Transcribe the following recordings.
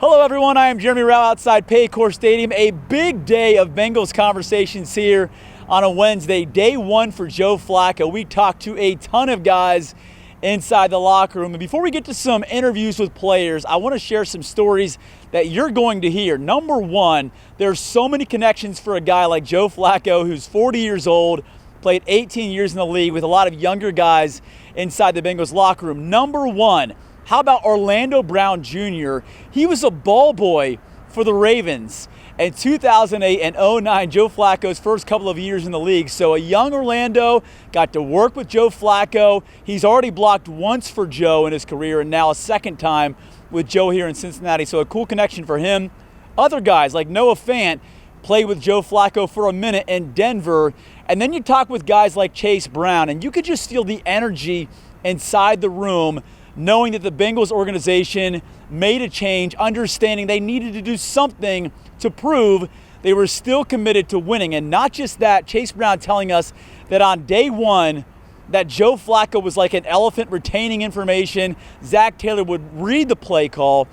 Hello everyone, I am Jeremy Rao outside Paycor Stadium. A big day of Bengals Conversations here on a Wednesday. Day one for Joe Flacco. We talked to a ton of guys inside the locker room. And before we get to some interviews with players, I want to share some stories that you're going to hear. Number one, there's so many connections for a guy like Joe Flacco, who's 40 years old, played 18 years in the league with a lot of younger guys inside the Bengals locker room. Number one, how about Orland Brown Jr.? He was a ball boy for the Ravens in 2008 and 2009, Joe Flacco's first couple of years in the league. So a young Orlando got to work with Joe Flacco. He's already blocked once for Joe in his career and now a second time with Joe here in Cincinnati. So a cool connection for him. Other guys like Noah Fant played with Joe Flacco for a minute in Denver. And then you talk with guys like Chase Brown, and you could just feel the energy inside the room knowing that the Bengals organization made a change, understanding they needed to do something to prove they were still committed to winning. And not just that, Chase Brown telling us that on day one, that Joe Flacco was like an elephant retaining information. Zach Taylor would read the play call,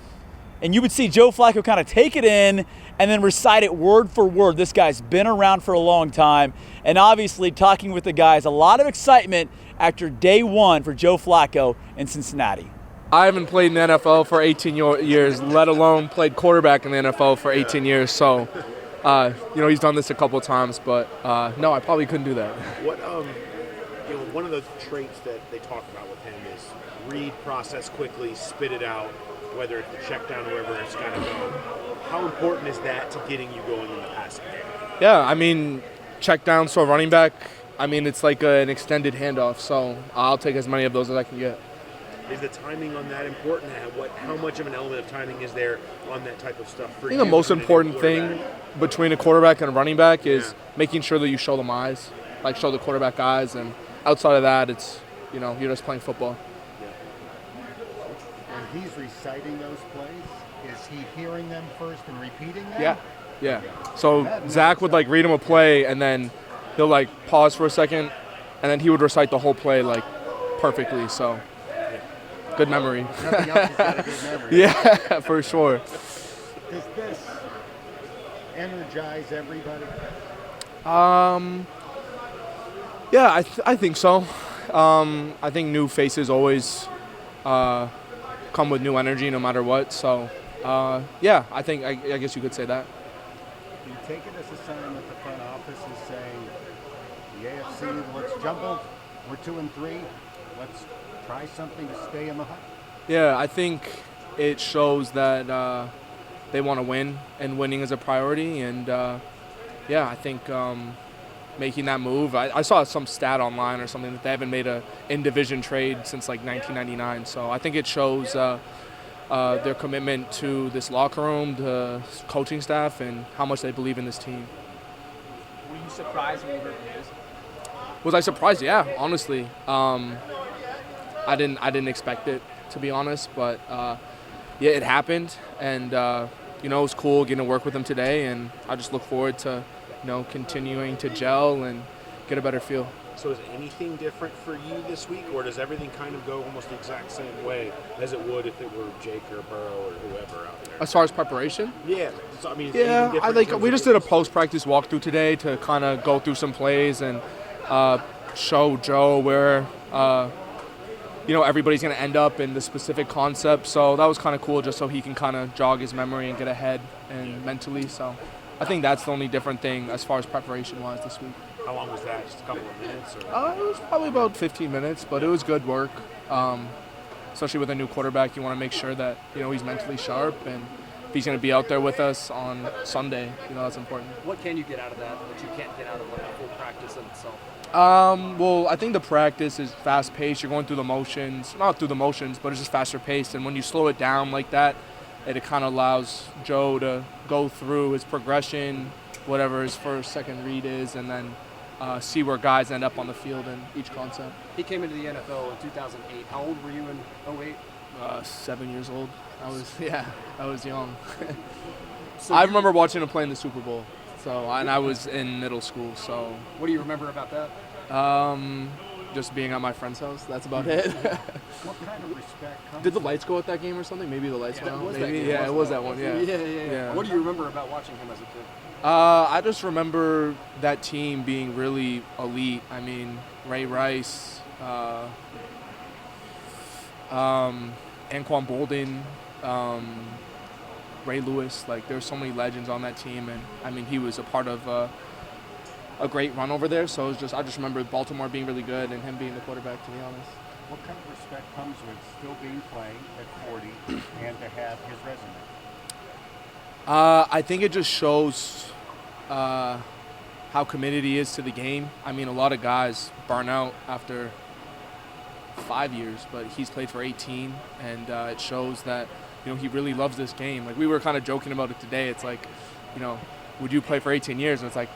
and you would see Joe Flacco kind of take it in and then recite it word for word. This guy's been around for a long time. And obviously, talking with the guys, a lot of excitement after day one for Joe Flacco in Cincinnati. I haven't played in the NFL for 18 years, let alone played quarterback in the NFL for 18 years. So, he's done this a couple of times, but no, I probably couldn't do that. One of the traits that they talk about with him is read, process quickly, spit it out, whether it's the check down or wherever it's got to go. How important is that to getting you going in the passing game? Yeah, I mean, check down, so running back, it's like an extended handoff, so I'll take as many of those as I can get. Is the timing on that important? How much of an element of timing is there on that type of stuff for you? I think the most important thing between a quarterback and a running back is making sure that you show them eyes, like show the quarterback eyes, and outside of that, it's, you're just playing football. When he's reciting those plays, is he hearing them first and repeating them? Yeah. So Zach would read him a play, and then he'll pause for a second, and then he would recite the whole play perfectly. So good memory. Nothing else has got a good memory. Yeah, for sure. Does this energize everybody? Yeah, I think so. I think new faces always come with new energy no matter what. So, I guess you could say that. Do you take it as a sign that the front office is saying, the AFC, let's jumble, we're 2-3, let's try something to stay in the hunt? Yeah, I think it shows that they want to win, and winning is a priority. And, I think making that move, I saw some stat online or something that they haven't made a in-division trade since 1999. So I think it shows their commitment to this locker room, the coaching staff, and how much they believe in this team. Were you surprised when you heard the news? Was I surprised? Yeah, honestly. I didn't expect it, to be honest, but it happened, and it was cool getting to work with them today, and I just look forward to continuing to gel and get a better feel. So is anything different for you this week, or does everything kind of go almost the exact same way as it would if it were Jake or Burrow or whoever out there? As far as preparation? Yeah. So, we just did a post-practice walkthrough today to kind of go through some plays and show Joe where everybody's going to end up in the specific concept. So that was kind of cool, just so he can kind of jog his memory and get ahead and mentally. So I think that's the only different thing as far as preparation-wise this week. How long was that? Just a couple of minutes? Or? It was probably about 15 minutes, but it was good work. Especially with a new quarterback, you want to make sure that he's mentally sharp, and if he's going to be out there with us on Sunday, that's important. What can you get out of that you can't get out of a full practice in itself? Well, I think the practice is fast-paced. You're going through the motions. Not through the motions, but it's just faster-paced. And when you slow it down like that, it kind of allows Joe to go through his progression, whatever his first, second read is, and then see where guys end up on the field in each concept. He came into the NFL in 2008. How old were you in 2008? 7 years old. I was young. So I remember watching him play in the Super Bowl. And I was in middle school. So what do you remember about that? just being at my friend's house. That's about it. What kind of respect comes Did the lights go at that game or something? Maybe the lights went out. Maybe. Game, It was that one. Yeah. Yeah. What do you remember about watching him as a kid? I just remember that team being really elite. I mean, Ray Rice, Anquan Bolden, Ray Lewis. Like, there's so many legends on that team, and I mean, he was a part of a great run over there. So I just remember Baltimore being really good and him being the quarterback, to be honest. What kind of respect comes with still being playing at 40 and to have his resume? I think it just shows how committed he is to the game. I mean, a lot of guys burn out after 5 years, but he's played for 18, and it shows that, you know, he really loves this game. Like, we were kind of joking about it today. It's like, you know, would you play for 18 years? And it's like,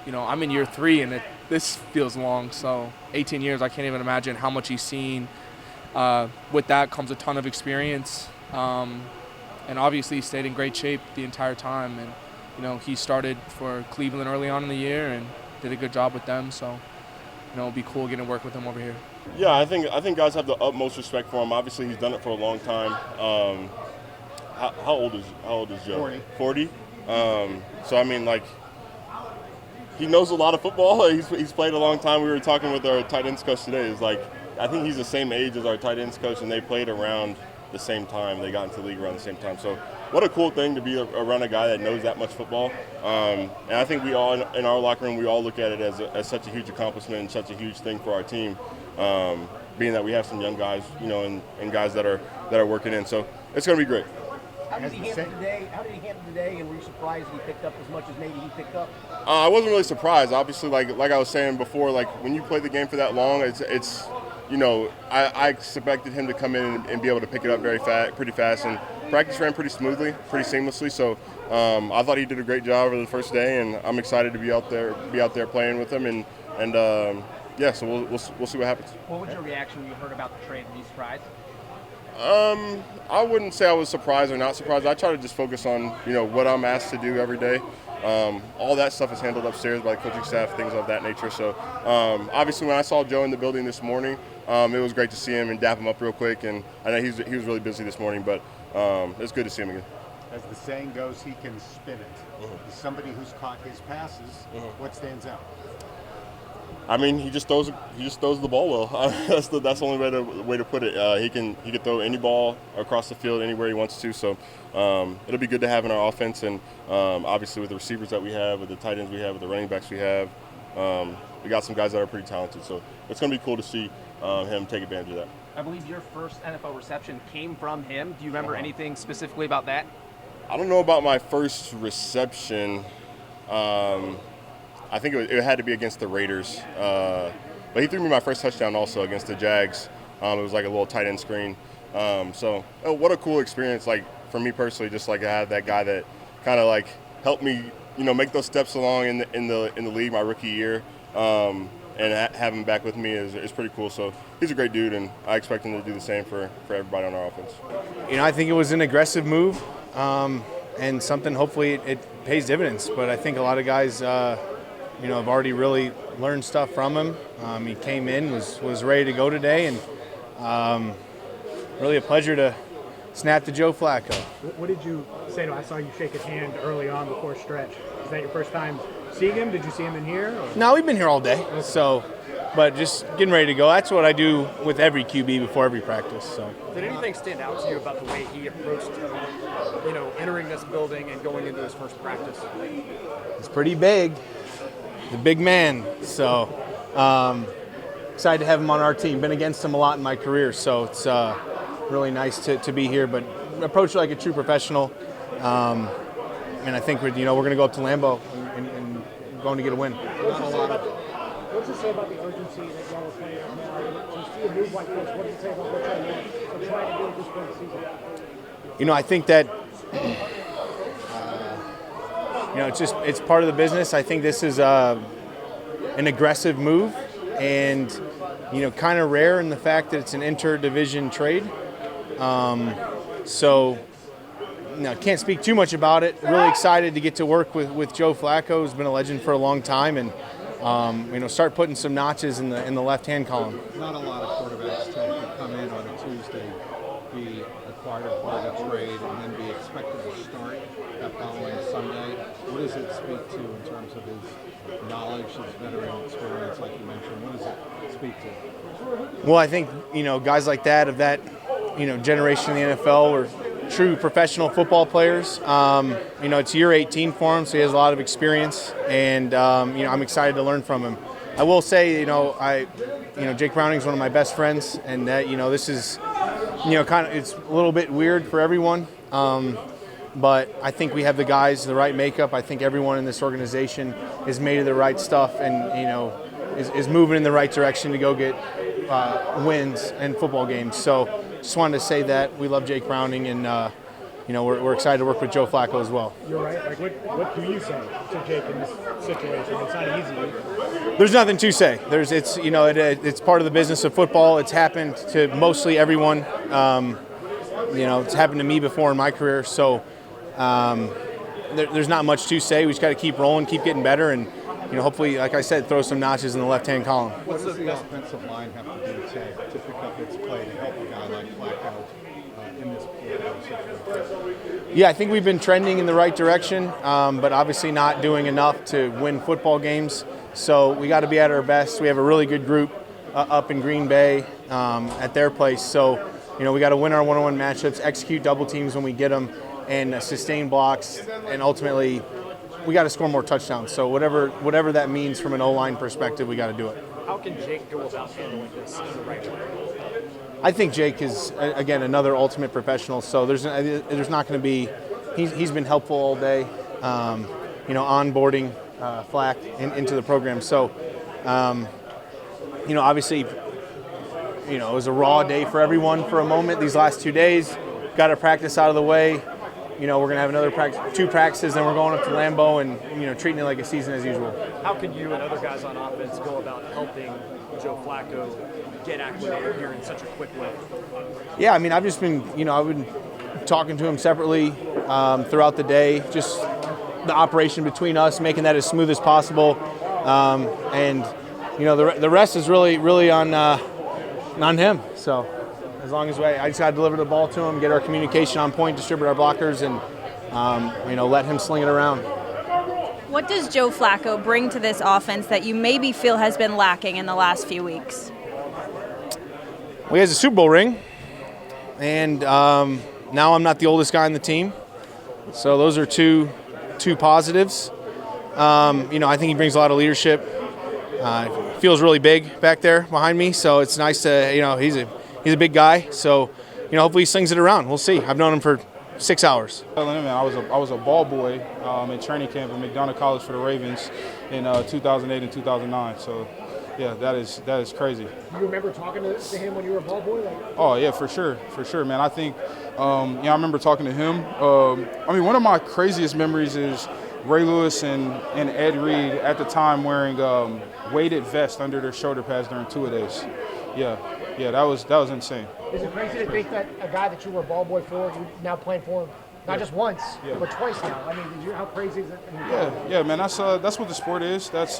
you know, I'm in year 3, and this feels long. So 18 years, I can't even imagine how much he's seen. With that comes a ton of experience. And obviously he stayed in great shape the entire time. And, you know, he started for Cleveland early on in the year and did a good job with them. So, you know, it'll be cool getting to work with him over here. Yeah, I think guys have the utmost respect for him. Obviously, he's done it for a long time. How old is Joe? 40. So I mean, like, he knows a lot of football. He's played a long time. We were talking with our tight ends coach today. It's like, I think he's the same age as our tight ends coach, and they played around the same time. They got into the league around the same time. So what a cool thing to be around a guy that knows that much football. And I think we all, in our locker room, we all look at it as such a huge accomplishment and such a huge thing for our team, being that we have some young guys, you know, and guys that are working in. So it's going to be great. How did he handle today? And were you surprised he picked up as much as maybe he picked up? I wasn't really surprised. Obviously, like I was saying before, like, when you play the game for that long, it's you know, I expected him to come in and be able to pick it up pretty fast, and practice ran pretty smoothly, pretty seamlessly. So I thought he did a great job over the first day, and I'm excited to be out there playing with him, and yeah, so we'll see what happens. What was your reaction when you heard about the trade? Were you surprised? I wouldn't say I was surprised or not surprised. I try to just focus on, you know, what I'm asked to do every day. All that stuff is handled upstairs by the coaching staff, things of that nature. So obviously, when I saw Joe in the building this morning, it was great to see him and dap him up real quick. And I know he was really busy this morning, but it's good to see him again. As the saying goes, he can spin it. As somebody who's caught his passes, what stands out? I mean, he just throws the ball well. That's the only way to put it. He can throw any ball across the field anywhere he wants to. So it'll be good to have in our offense, and obviously with the receivers that we have, with the tight ends we have, with the running backs we have, we got some guys that are pretty talented. So it's going to be cool to see him take advantage of that. I believe your first NFL reception came from him. Do you remember anything specifically about that? I don't know about my first reception. I think it had to be against the Raiders. But he threw me my first touchdown also against the Jags. It was like a little tight end screen. So what a cool experience, like, for me personally, just like I had that guy that kind of like helped me, you know, make those steps along in the league my rookie year. And have him back with me is pretty cool. So he's a great dude, and I expect him to do the same for everybody on our offense. You know, I think it was an aggressive move, and something hopefully it pays dividends. But I think a lot of guys, you know, have already really learned stuff from him. He came in, was ready to go today, and really a pleasure to snap to Joe Flacco. What did you say to him? I saw you shake his hand early on before stretch. Is that your first time seeing him? Did you see him in here? Or? No, we've been here all day. So, but just getting ready to go. That's what I do with every QB before every practice. So. Did anything stand out to you about the way he approached, you know, entering this building and going into his first practice? It's pretty big. The big man. So, excited to have him on our team. Been against him a lot in my career, so it's really nice to be here. But approach it like a true professional. And I think we're going to go up to Lambeau and going to get a win. What's it say about the urgency that y'all are playing right now? To see a move like this, what does it say about what y'all are trying to do at this point in the season? You know, I think that it's part of the business. I think this is an aggressive move, and kind of rare in the fact that it's an inter-division trade. Can't speak too much about it. Really excited to get to work with Joe Flacco, who's been a legend for a long time, and start putting some notches in the left-hand column. Not a lot of quarterbacks tend to come in on a Tuesday, be acquired part of a trade, and then be expected to start that following Sunday. What does it speak to in terms of his knowledge, his veteran experience, like you mentioned? What does it speak to? Well, I think, guys like that, of that, generation in the NFL were true professional football players. It's year 18 for him, so he has a lot of experience, and, I'm excited to learn from him. I will say, Jake Browning's one of my best friends, and that, this is, it's a little bit weird for everyone. But I think we have the guys, the right makeup. I think everyone in this organization is made of the right stuff and, is moving in the right direction to go get wins in football games. So just wanted to say that we love Jake Browning, and, we're excited to work with Joe Flacco as well. You're right. Like, what do you say to Jake in this situation? It's not easy. There's nothing to say. It's part of the business of football. It's happened to mostly everyone. It's happened to me before in my career. So there's not much to say. We just got to keep rolling, keep getting better, and hopefully, like I said, throw some notches in the left-hand column. What does the offensive line have to do to pick up its play to help a guy like Flacco in this situation? Yeah, I think we've been trending in the right direction, but obviously not doing enough to win football games. So we got to be at our best. We have a really good group up in Green Bay at their place. So, we got to win our one-on-one matchups, execute double teams when we get them, and sustain blocks, and ultimately we got to score more touchdowns. So whatever that means from an O-line perspective, we got to do it. How can Jake go about handling this in the right way? I think Jake is, again, another ultimate professional. So there's not going to be – he's been helpful all day, onboarding Flack into the program. So, obviously, it was a raw day for everyone for a moment these last 2 days. Got our practice out of the way. We're going to have another two practices, then we're going up to Lambeau and, treating it like a season as usual. How can you and other guys on offense go about helping Joe Flacco get acclimated here in such a quick way? Yeah, I've just been, I've been talking to him separately throughout the day, just the operation between us, making that as smooth as possible. And, the rest is really on him. So as long as I just got to deliver the ball to him, get our communication on point, distribute our blockers, and, let him sling it around. What does Joe Flacco bring to this offense that you maybe feel has been lacking in the last few weeks? Well, he has a Super Bowl ring, and now I'm not the oldest guy on the team. So those are two positives. I think he brings a lot of leadership. Feels really big back there behind me, so it's nice to, he's a big guy. So, hopefully he slings it around. We'll see. I've known him for 6 hours. I was a ball boy in training camp at McDonough College for the Ravens in 2008 and 2009. So, yeah, that is crazy. Do you remember talking to him when you were a ball boy? Oh yeah, for sure, man. I think, I remember talking to him. One of my craziest memories is Ray Lewis and Ed Reed at the time wearing weighted vests under their shoulder pads during two-a-days. Yeah, that was insane. Is it crazy to think that a guy that you were a ball boy for, you're now playing for him, not just once, but twice now? How crazy is it? Yeah, man. That's what the sport is. That's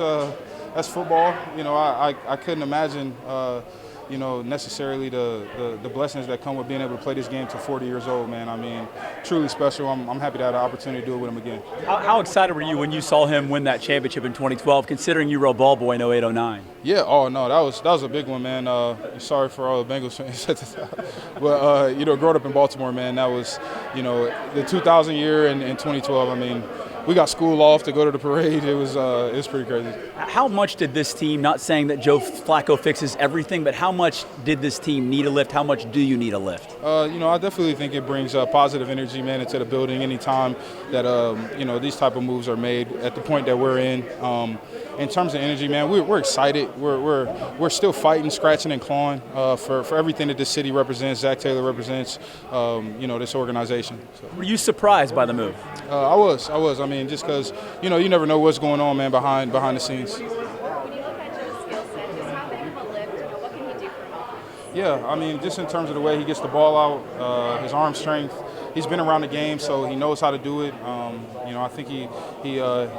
football. I couldn't imagine, necessarily the blessings that come with being able to play this game to 40 years old, man. Truly special. I'm happy to have the opportunity to do it with him again. How excited were you when you saw him win that championship in 2012, considering you were a ball boy in 08-09? Yeah, that was a big one, man. Sorry for all the Bengals fans at the time. But, growing up in Baltimore, man, that was, the 2000 year and 2012, we got school off to go to the parade. It was pretty crazy. How much did this team, not saying that Joe Flacco fixes everything, but how much did this team need a lift? How much do you need a lift? I definitely think it brings positive energy, man, into the building anytime that, these type of moves are made at the point that we're in. In terms of energy, man, we're excited. We're still fighting, scratching, and clawing for everything that this city represents, Zach Taylor represents, this organization. So. Were you surprised by the move? I was. Just because, you never know what's going on, man, behind the scenes. When you look at Joe's skill set, just how big of a lift, what can he do for help? Yeah, just in terms of the way he gets the ball out, his arm strength. He's been around the game, so he knows how to do it. I think he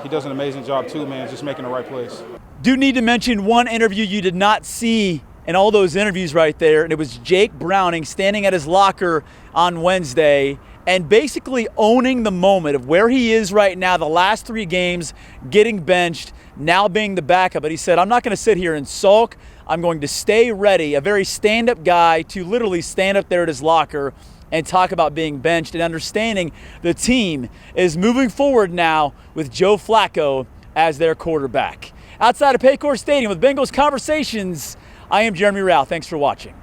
does an amazing job too, man, just making the right plays. Do need to mention one interview you did not see in all those interviews right there, and it was Jake Browning standing at his locker on Wednesday and basically owning the moment of where he is right now, the last 3 games, getting benched, now being the backup. But he said, I'm not going to sit here and sulk. I'm going to stay ready, a very stand-up guy to literally stand up there at his locker and talk about being benched and understanding the team is moving forward now with Joe Flacco as their quarterback. Outside of Paycor Stadium with Bengals Conversations, I am Jeremy Rao. Thanks for watching.